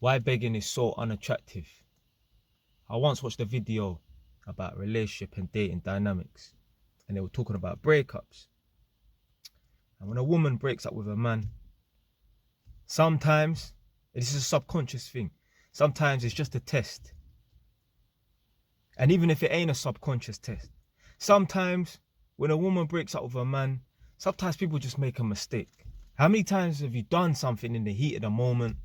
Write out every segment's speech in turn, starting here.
Why begging is so unattractive. I once watched a video about relationship and dating dynamics, and they were talking about breakups. And when a woman breaks up with a man, sometimes, this is a subconscious thing, sometimes it's just a test. And even if it ain't a subconscious test, sometimes when a woman breaks up with a man, sometimes people just make a mistake. How many times have you done something in the heat of the moment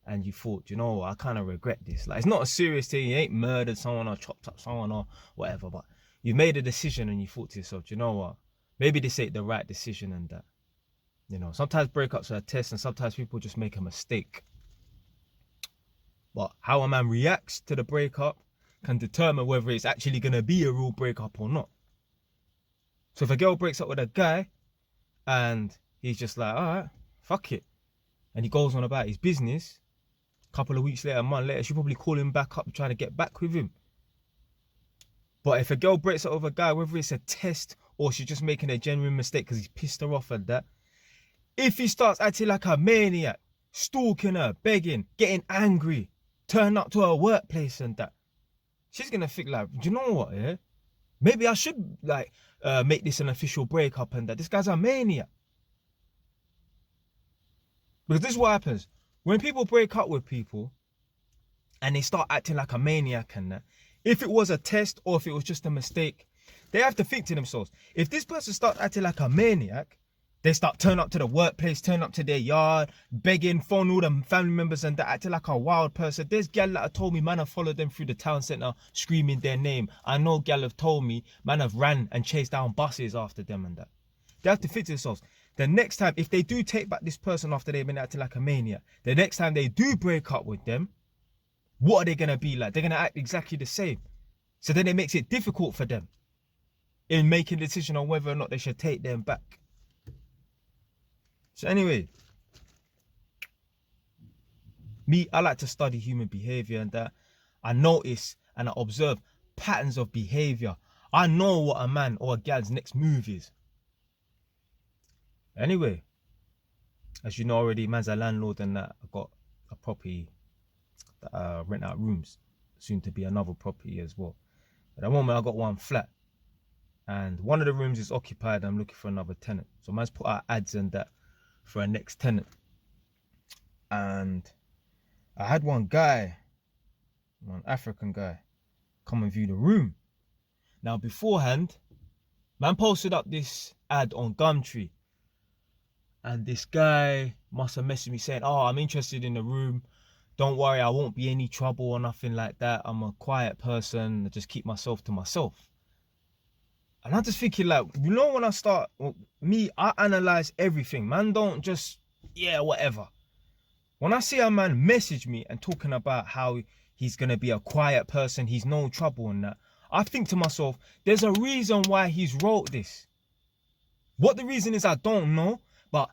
and you thought, you know, I kind of regret this? Like, it's not a serious thing. You ain't murdered someone or chopped up someone or whatever, but you made a decision and you thought to yourself, you know what? Maybe this ain't the right decision and that. You know, sometimes breakups are a test and sometimes people just make a mistake. But how a man reacts to the breakup can determine whether it's actually going to be a real breakup or not. So if a girl breaks up with a guy and he's just like, all right, fuck it, and he goes on about his business, a couple of weeks later, a month later, she'll probably call him back up and try to get back with him. But if a girl breaks up with a guy, whether it's a test or she's just making a genuine mistake because he's pissed her off and that, if he starts acting like a maniac, stalking her, begging, getting angry, turning up to her workplace and that, she's going to think like, do you know what, yeah? Maybe I should like make this an official breakup and that. This guy's a maniac. Because this is what happens. When people break up with people and they start acting like a maniac and that, if it was a test or if it was just a mistake, they have to think to themselves, if this person starts acting like a maniac, they start turning up to the workplace, turning up to their yard, begging, phone all the family members and that, acting like a wild person. There's gal that have told me, man, have followed them through the town centre, screaming their name. I know gal have told me, man, have ran and chased down buses after them and that. They have to think to themselves, the next time, if they do take back this person after they've been acting like a maniac, the next time they do break up with them, what are they going to be like? They're going to act exactly the same. So then it makes it difficult for them in making a decision on whether or not they should take them back. So anyway, me, I like to study human behavior and that. I notice and I observe patterns of behavior. I know what a man or a gal's next move is. Anyway, as you know already, man's a landlord and that. I got a property that I rent out rooms, soon to be another property as well. At the moment, I got one flat and one of the rooms is occupied. I'm looking for another tenant. So man's put out ads and that for a next tenant. And I had one African guy, come and view the room. Now beforehand, man posted up this ad on Gumtree. And this guy must have messaged me saying, oh, I'm interested in the room. Don't worry, I won't be any trouble or nothing like that. I'm a quiet person. I just keep myself to myself. And I'm just thinking like, you know, when I start, I analyze everything. Man, don't just, yeah, whatever. When I see a man message me and talking about how he's going to be a quiet person, he's no trouble and that, I think to myself, there's a reason why he's wrote this. What the reason is, I don't know. But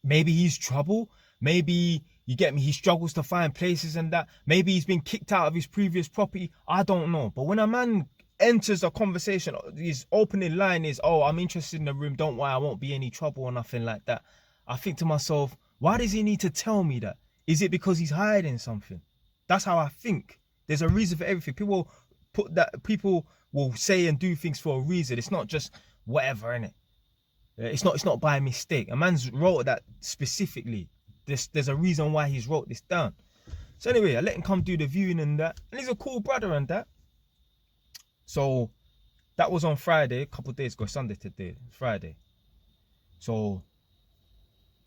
maybe he's trouble. Maybe, you get me, he struggles to find places and that. Maybe he's been kicked out of his previous property. I don't know. But when a man enters a conversation, his opening line is, oh, I'm interested in the room. Don't worry, I won't be any trouble or nothing like that. I think to myself, why does he need to tell me that? Is it because he's hiding something? That's how I think. There's a reason for everything. People will say and do things for a reason. It's not just whatever, innit? It's not by mistake. A man's wrote that specifically. There's a reason why he's wrote this down. So anyway, I let him come do the viewing and that. And he's a cool brother and that. So that was on Friday, a couple of days ago, Sunday today, Friday. So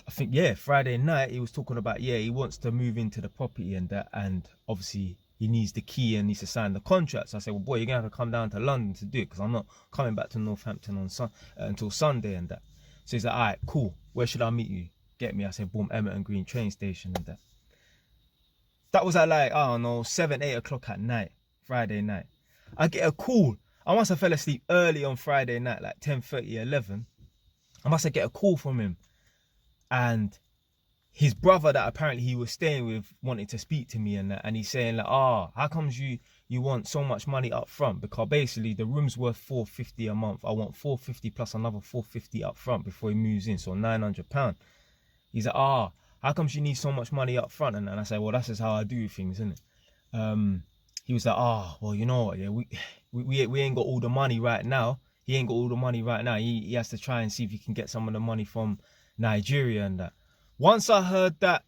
I think, yeah, Friday night, he was talking about, yeah, he wants to move into the property and that. And obviously he needs the key and needs to sign the contract. So I said, well, boy, you're going to have to come down to London to do it because I'm not coming back to Northampton on until Sunday and that. So he's like, all right, cool. Where should I meet you? Get me? I said, boom, Emerton Green train station and that. That was at like, I don't know, 7, 8 o'clock at night, Friday night. I get a call. I must have fell asleep early on Friday night, like 10:30, 11. I must have get a call from him. And his brother that apparently he was staying with wanted to speak to me and that. And he's saying like, how comes you want so much money up front? Because basically the room's worth £450 a month. I want £450 plus another £450 up front before he moves in. So £900. He's like, how come she needs so much money up front? And I said, well, that's just how I do things, isn't it? He was like, oh, well, you know what, yeah, we ain't got all the money right now. He ain't got all the money right now. He has to try and see if he can get some of the money from Nigeria and that. Once I heard that,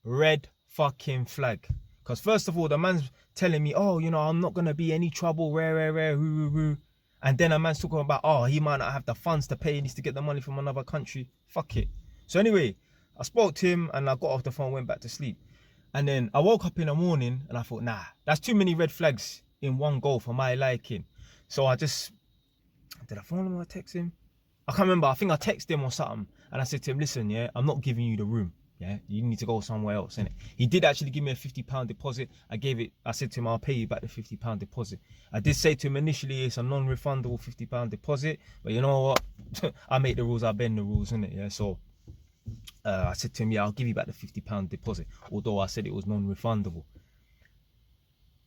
red fucking flag. Because first of all, the man's telling me, oh, you know, I'm not going to be any trouble, rare, woo. And then a man's talking about, oh, he might not have the funds to pay. He needs to get the money from another country. Fuck it. So anyway, I spoke to him and I got off the phone, went back to sleep. And then I woke up in the morning and I thought, nah, that's too many red flags in one go for my liking. So I just, did I phone him or text him? I can't remember. I think I texted him or something. And I said to him, listen, yeah, I'm not giving you the room. Yeah, you need to go somewhere else, innit? He did actually give me a £50 deposit. I said to him, I'll pay you back the £50 deposit. I did say to him initially, it's a non-refundable £50 deposit. But you know what? I make the rules, I bend the rules, innit? Yeah, so I said to him, yeah, I'll give you back the £50 deposit. Although I said it was non-refundable.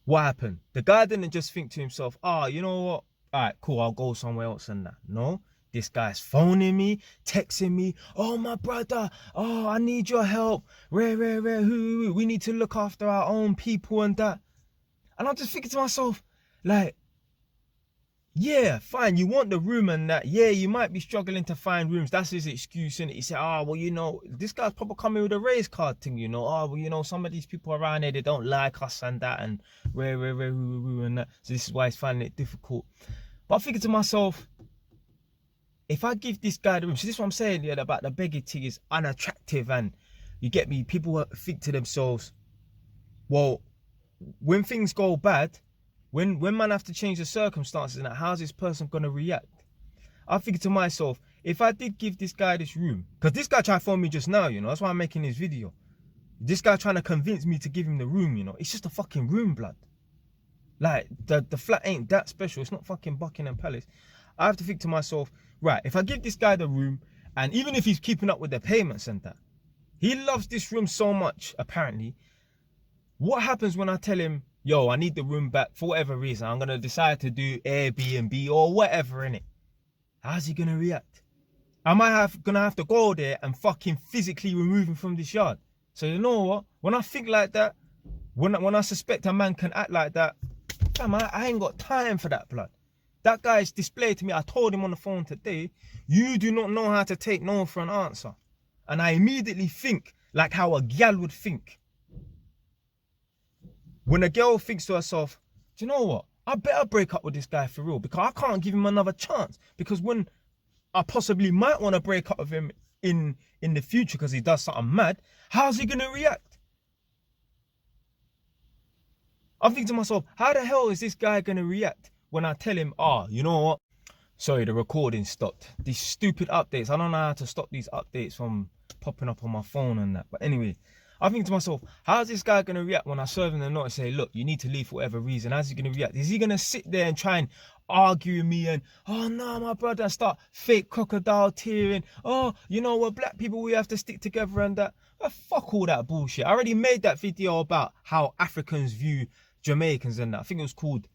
What happened? The guy didn't just think to himself, you know what? All right, cool, I'll go somewhere else and that. No. This guy's phoning me, texting me, oh, my brother, oh, I need your help. Rare, we need to look after our own people and that. And I'm just thinking to myself, like, yeah, fine, you want the room and that. Yeah, you might be struggling to find rooms. That's his excuse, innit? He said, well, you know, this guy's probably coming with a race card thing, you know. Well, you know, some of these people around here, they don't like us and that and rare, and that. So this is why he's finding it difficult. But I'm thinking to myself, if I give this guy the room, so this is what I'm saying, yeah, about the begging thing is unattractive, and you get me, people think to themselves, well, when things go bad, when man have to change the circumstances and that, how's this person gonna react? I'm thinking to myself, if I did give this guy this room, because this guy tried to phone me just now, you know, that's why I'm making this video. This guy trying to convince me to give him the room, you know, it's just a fucking room, blood. Like, the flat ain't that special, it's not fucking Buckingham Palace. I have to think to myself, right, if I give this guy the room, and even if he's keeping up with the payments and that, he loves this room so much, apparently. What happens when I tell him, yo, I need the room back for whatever reason, I'm going to decide to do Airbnb or whatever, innit? How's he going to react? Am I going to have to go there and fucking physically remove him from this yard? So you know what? When I think like that, when I suspect a man can act like that, damn, I ain't got time for that, blood. That guy's displayed to me, I told him on the phone today, you do not know how to take no for an answer. And I immediately think like how a gal would think. When a girl thinks to herself, do you know what? I better break up with this guy for real, because I can't give him another chance. Because when I possibly might want to break up with him in the future because he does something mad, how's he going to react? I'm thinking to myself, how the hell is this guy going to react when I tell him, you know what? Sorry, the recording stopped. These stupid updates. I don't know how to stop these updates from popping up on my phone and that. But anyway, I'm thinking to myself, how's this guy going to react when I serve him the note and say, look, you need to leave for whatever reason? How's he going to react? Is he going to sit there and try and argue with me and, oh, no, my brother, and start fake crocodile tearing? Oh, you know, we're black people, we have to stick together and that. Fuck all that bullshit. I already made that video about how Africans view Jamaicans and that. I think it was called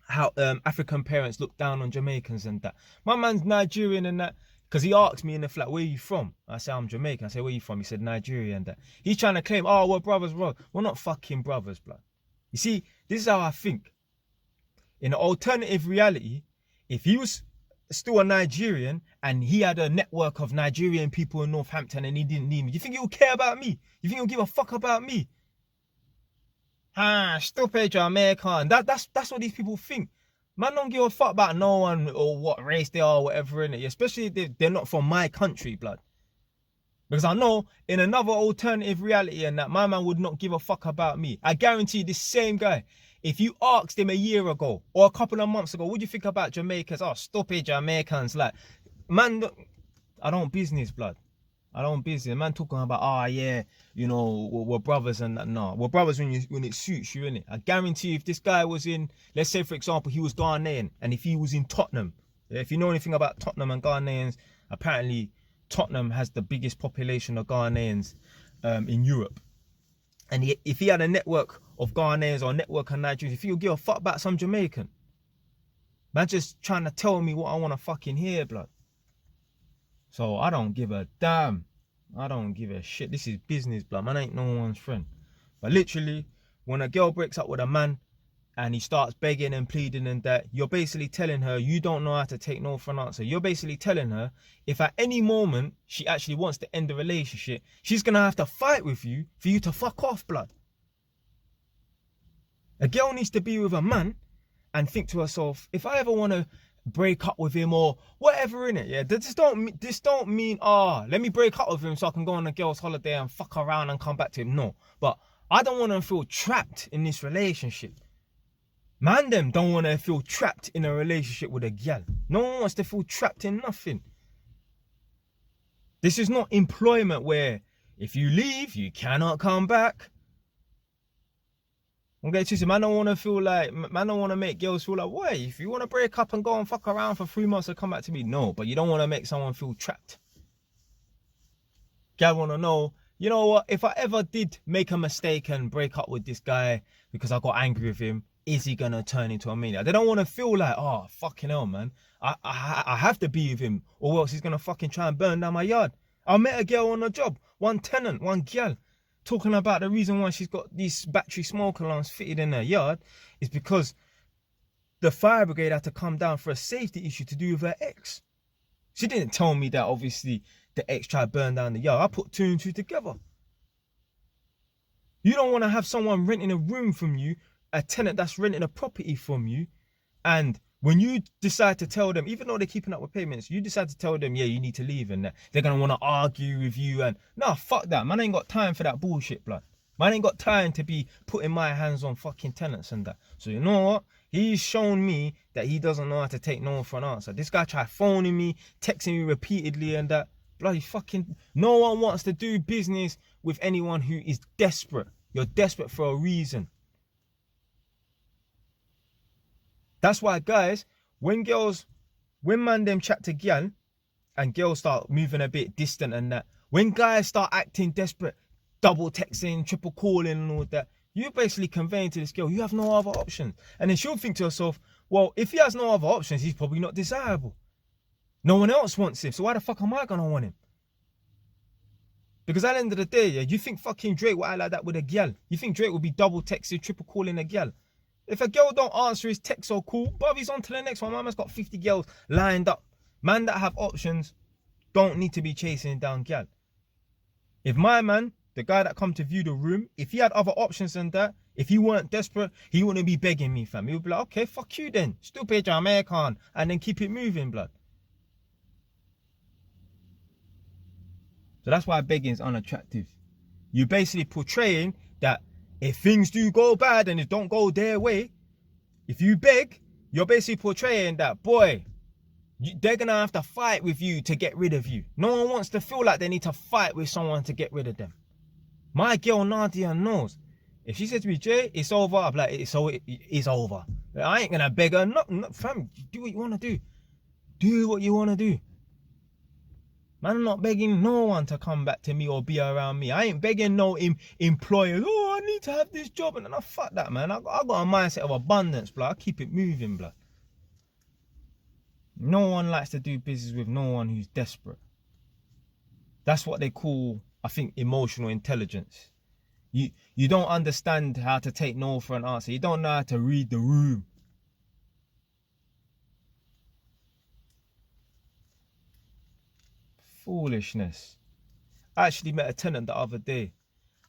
how African parents look down on Jamaicans and that. My man's Nigerian and that, because he asked me in the flat, where are you from? I say, I'm Jamaican. I say, where are you from? He said, Nigeria and that. He's trying to claim, we're brothers, bro. We're not fucking brothers, blood. You see, this is how I think. In an alternative reality, if he was still a Nigerian and he had a network of Nigerian people in Northampton and he didn't need me, you think he would care about me? You think he'll give a fuck about me? Stupid Jamaican. That's what these people think. Man don't give a fuck about no one or what race they are or whatever, innit? Especially if they're not from my country, blood. Because I know in another alternative reality and that my man would not give a fuck about me. I guarantee this same guy, if you asked him a year ago or a couple of months ago, what do you think about Jamaicans? Stupid Jamaicans. Like, man, I don't business, blood. I don't business. Man talking about, yeah, you know, we're brothers and that. No, we're brothers when it suits you, innit? I guarantee you, if this guy was in, let's say for example, he was Ghanaian, and if he was in Tottenham, if you know anything about Tottenham and Ghanaians, apparently Tottenham has the biggest population of Ghanaians in Europe. And if he had a network of Ghanaians or a network of Nigerians, if he would give a fuck about some Jamaican, man just trying to tell me what I want to fucking hear, blood. So I don't give a damn. I don't give a shit. This is business, blood. Man ain't no one's friend. But literally, when a girl breaks up with a man and he starts begging and pleading and that, you're basically telling her you don't know how to take no for an answer. You're basically telling her if at any moment she actually wants to end the relationship, she's going to have to fight with you for you to fuck off, blood. A girl needs to be with a man and think to herself, if I ever want to break up with him or whatever in it, yeah, this don't mean, let me break up with him so I can go on a girl's holiday and fuck around and come back to him. No, but I don't want to feel trapped in this relationship. Man, them don't want to feel trapped in a relationship with a gal. No one wants to feel trapped in nothing. This is not employment where if you leave, you cannot come back. Okay, twisted. Man don't want to feel like, man don't want to make girls feel like, why? If you want to break up and go and fuck around for 3 months and come back to me, no. But you don't want to make someone feel trapped. Gal want to know, you know what? If I ever did make a mistake and break up with this guy because I got angry with him, is he going to turn into a maniac? They don't want to feel like, oh, fucking hell, man. I have to be with him or else he's going to fucking try and burn down my yard. I met a girl on a job, one tenant, one gal, talking about the reason why she's got these battery smoke alarms fitted in her yard is because the fire brigade had to come down for a safety issue to do with her ex. She didn't tell me that obviously the ex tried to burn down the yard. I put 2 and 2 together. You don't want to have someone renting a room from you, a tenant that's renting a property from you, and when you decide to tell them, even though they're keeping up with payments, you decide to tell them, yeah, you need to leave, and they're going to want to argue with you. And nah, fuck that. Man ain't got time for that bullshit, blood. Man ain't got time to be putting my hands on fucking tenants and that. So you know what? He's shown me that he doesn't know how to take no for an answer. This guy tried phoning me, texting me repeatedly and that. Bloody fucking, no one wants to do business with anyone who is desperate. You're desperate for a reason. That's why, guys, when man them chat to gal and girls start moving a bit distant and that, when guys start acting desperate, double texting, triple calling and all that, you're basically conveying to this girl, you have no other options. And then she'll think to herself, well, if he has no other options, he's probably not desirable. No one else wants him, so why the fuck am I gonna want him? Because at the end of the day, yeah, you think fucking Drake would act like that with a gal? You think Drake would be double texting, triple calling a gal? If a girl don't answer his text or call, bruv, he's on to the next one. My man's got 50 girls lined up. Man that have options don't need to be chasing down gal. If my man, the guy that come to view the room, if he had other options than that, if he weren't desperate, he wouldn't be begging me, fam. He would be like, okay, fuck you then. Stupid Jamaican. And then keep it moving, blood. So that's why begging is unattractive. You're basically portraying that if things do go bad and it don't go their way, if you beg, you're basically portraying that, boy, they're going to have to fight with you to get rid of you. No one wants to feel like they need to fight with someone to get rid of them. My girl Nadia knows. If she says to me, Jay, it's over, I'm like, it's over. I ain't going to beg her. No, fam, do what you want to do. Do what you want to do. Man, I'm not begging no one to come back to me or be around me. I ain't begging no employers. Oh, I need to have this job. And then fuck that, man. I got a mindset of abundance, blood. I keep it moving, blood. No one likes to do business with no one who's desperate. That's what they call, I think, emotional intelligence. You don't understand how to take no for an answer. You don't know how to read the room. Foolishness. I actually met a tenant the other day.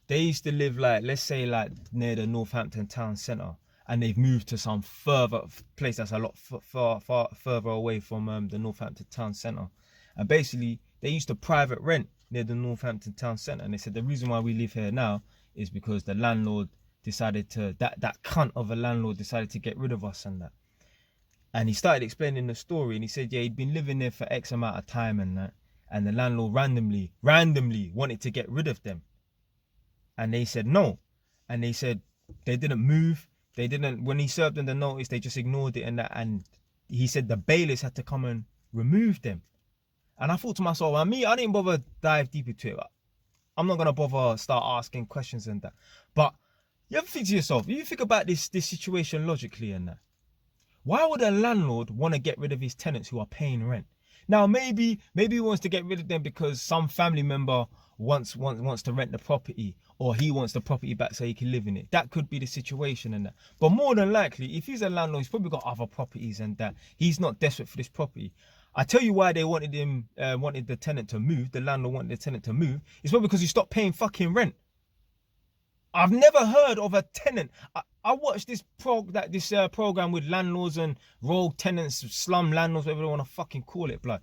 They used to live like, let's say like near the Northampton town centre, and they've moved to some further place that's a lot far further away from the Northampton town centre. And basically they used to private rent near the Northampton town centre, and they said the reason why we live here now is because the landlord decided to, that cunt of a landlord decided to get rid of us and that. And he started explaining the story, and he said, yeah, he'd been living there for X amount of time and that. And the landlord randomly wanted to get rid of them. And they said no. And they said they didn't move. They didn't, when he served them the notice, they just ignored it and that. And he said the bailiffs had to come and remove them. And I thought to myself, I didn't bother dive deep into it. I'm not going to bother start asking questions and that. But you ever think to yourself, you think about this situation logically and that. Why would a landlord want to get rid of his tenants who are paying rent? Now, maybe he wants to get rid of them because some family member wants to rent the property, or he wants the property back so he can live in it. That could be the situation and that. But more than likely, if he's a landlord, he's probably got other properties and that. He's not desperate for this property. I tell you why they wanted the tenant to move. The landlord wanted the tenant to move. It's probably because he stopped paying fucking rent. I've never heard of a tenant. I watched this program with landlords and rogue tenants, slum landlords, whatever they want to fucking call it, blood.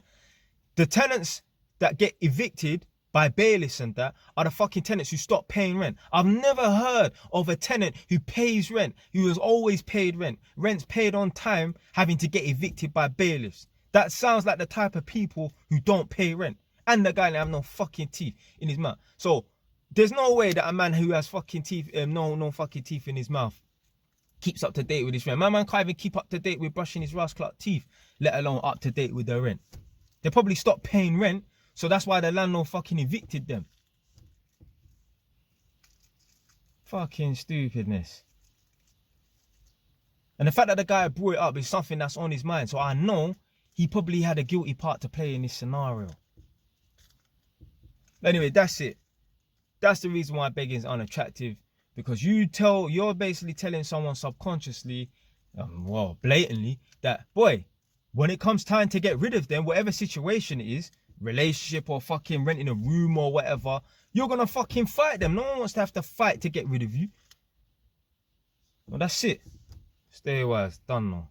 The tenants that get evicted by bailiffs and that are the fucking tenants who stop paying rent. I've never heard of a tenant who pays rent, who has always paid rent, rent's paid on time, having to get evicted by bailiffs. That sounds like the type of people who don't pay rent. And the guy that have no fucking teeth in his mouth. So there's no way that a man who has fucking teeth, no fucking teeth in his mouth, keeps up to date with his rent. My man can't even keep up to date with brushing his rascal teeth, let alone up to date with their rent. They probably stopped paying rent, so that's why the landlord fucking evicted them. Fucking stupidness. And the fact that the guy brought it up is something that's on his mind. So I know he probably had a guilty part to play in this scenario. Anyway, that's it. That's the reason why begging is unattractive. Because you're basically telling someone subconsciously, well, blatantly, that, boy, when it comes time to get rid of them, whatever situation it is, relationship or fucking renting a room or whatever, you're gonna fucking fight them. No one wants to have to fight to get rid of you. Well, that's it. Stay wise. Done now.